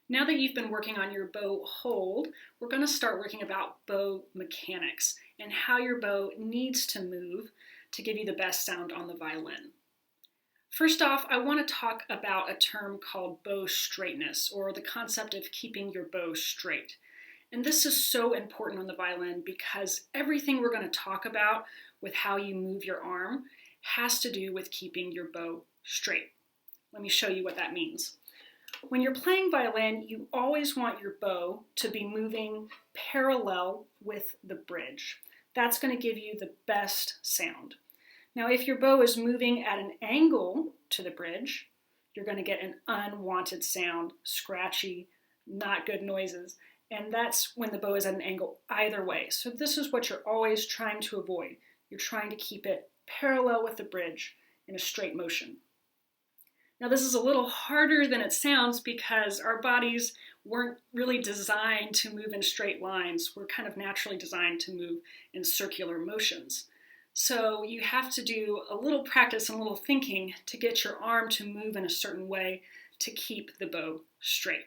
Now that you've been working on your bow hold, we're going to start working about bow mechanics and how your bow needs to move to give you the best sound on the violin. First off, I want to talk about a term called bow straightness, or the concept of keeping your bow straight. And this is so important on the violin because everything we're going to talk about with how you move your arm has to do with keeping your bow straight. Let me show you what that means. When you're playing violin, you always want your bow to be moving parallel with the bridge. That's going to give you the best sound. Now, if your bow is moving at an angle to the bridge, you're going to get an unwanted sound, scratchy, not good noises. And that's when the bow is at an angle either way. So this is what you're always trying to avoid. You're trying to keep it parallel with the bridge in a straight motion. Now this is a little harder than it sounds because our bodies weren't really designed to move in straight lines. We're kind of naturally designed to move in circular motions. So you have to do a little practice and a little thinking to get your arm to move in a certain way to keep the bow straight.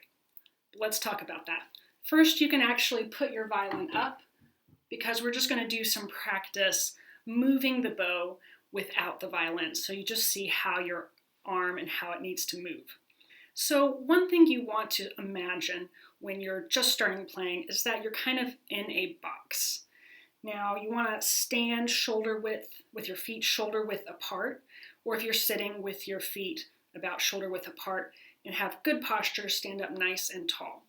Let's talk about that. First, you can actually put your violin up because we're just going to do some practice moving the bow without the violin. So you just see how your arm and how it needs to move. So one thing you want to imagine when you're just starting playing is that you're kind of in a box. Now you want to stand shoulder width with your feet shoulder width apart, or if you're sitting with your feet about shoulder width apart and have good posture, stand up nice and tall.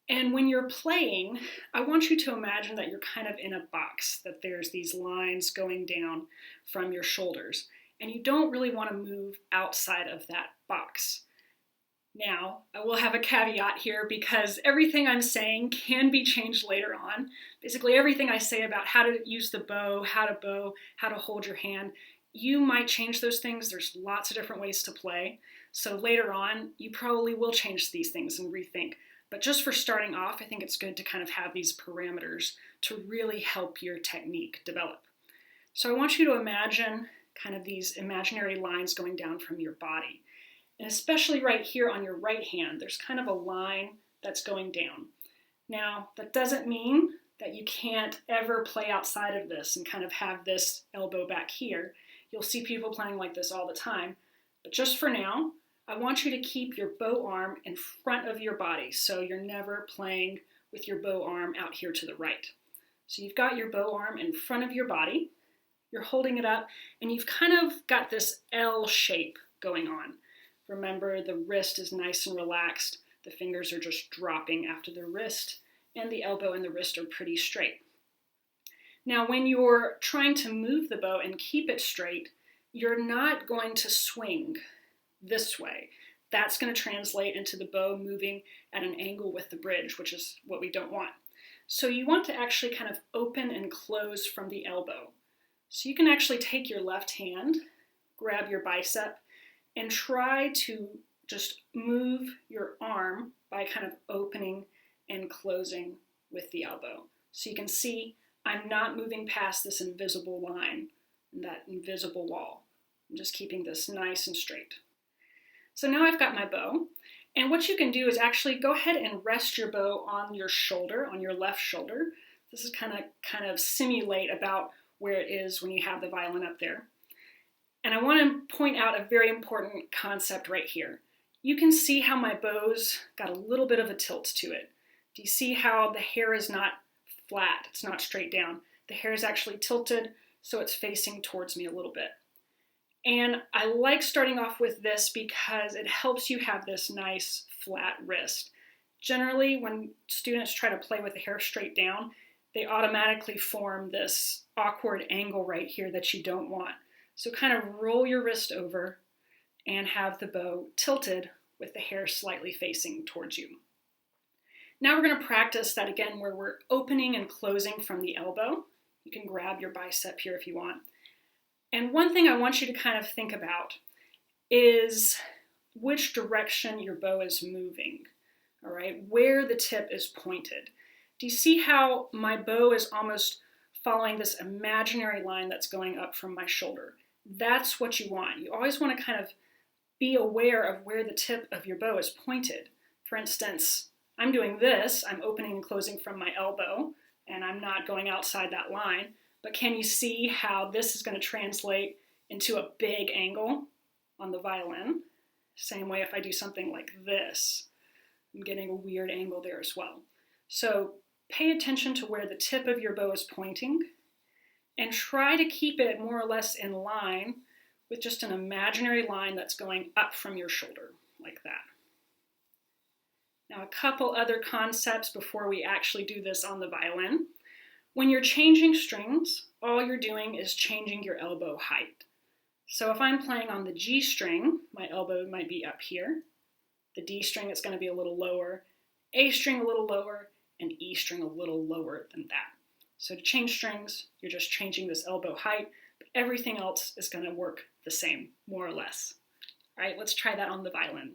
And when you're playing, I want you to imagine that you're kind of in a box, that there's these lines going down from your shoulders, and you don't really want to move outside of that box. Now, I will have a caveat here because everything I'm saying can be changed later on. Basically, everything I say about how to use the bow, how to hold your hand, you might change those things. There's lots of different ways to play. So later on, you probably will change these things and rethink. But just for starting off, I think it's good to kind of have these parameters to really help your technique develop. So I want you to imagine kind of these imaginary lines going down from your body. And especially right here on your right hand, there's kind of a line that's going down. Now, that doesn't mean that you can't ever play outside of this and kind of have this elbow back here. You'll see people playing like this all the time. But just for now, I want you to keep your bow arm in front of your body, so you're never playing with your bow arm out here to the right. So you've got your bow arm in front of your body, you're holding it up, and you've kind of got this L shape going on. Remember, the wrist is nice and relaxed, the fingers are just dropping after the wrist, and the elbow and the wrist are pretty straight. Now, when you're trying to move the bow and keep it straight, you're not going to swing this way. That's going to translate into the bow moving at an angle with the bridge, which is what we don't want. So you want to actually kind of open and close from the elbow. So you can actually take your left hand, grab your bicep, and try to just move your arm by kind of opening and closing with the elbow. So you can see I'm not moving past this invisible line, that invisible wall. I'm just keeping this nice and straight. So now I've got my bow, and what you can do is actually go ahead and rest your bow on your shoulder, on your left shoulder. This is kind of simulate about where it is when you have the violin up there. And I want to point out a very important concept right here. You can see how my bow's got a little bit of a tilt to it. Do you see how the hair is not flat? It's not straight down. The hair is actually tilted, so it's facing towards me a little bit. And I like starting off with this because it helps you have this nice flat wrist. Generally, when students try to play with the hair straight down, they automatically form this awkward angle right here that you don't want. So kind of roll your wrist over and have the bow tilted with the hair slightly facing towards you. Now we're going to practice that again where we're opening and closing from the elbow. You can grab your bicep here if you want. And one thing I want you to kind of think about is which direction your bow is moving, all right, where the tip is pointed. Do you see how my bow is almost following this imaginary line that's going up from my shoulder? That's what you want. You always want to kind of be aware of where the tip of your bow is pointed. For instance, I'm doing this, I'm opening and closing from my elbow, and I'm not going outside that line, but can you see how this is going to translate into a big angle on the violin? Same way if I do something like this, I'm getting a weird angle there as well. So pay attention to where the tip of your bow is pointing and try to keep it more or less in line with just an imaginary line that's going up from your shoulder, like that. Now, a couple other concepts before we actually do this on the violin. When you're changing strings, all you're doing is changing your elbow height. So if I'm playing on the G string, my elbow might be up here. The D string, it's going to be a little lower. A string a little lower, and E string a little lower than that. So to change strings, you're just changing this elbow height, but everything else is going to work the same, more or less. All right, let's try that on the violin.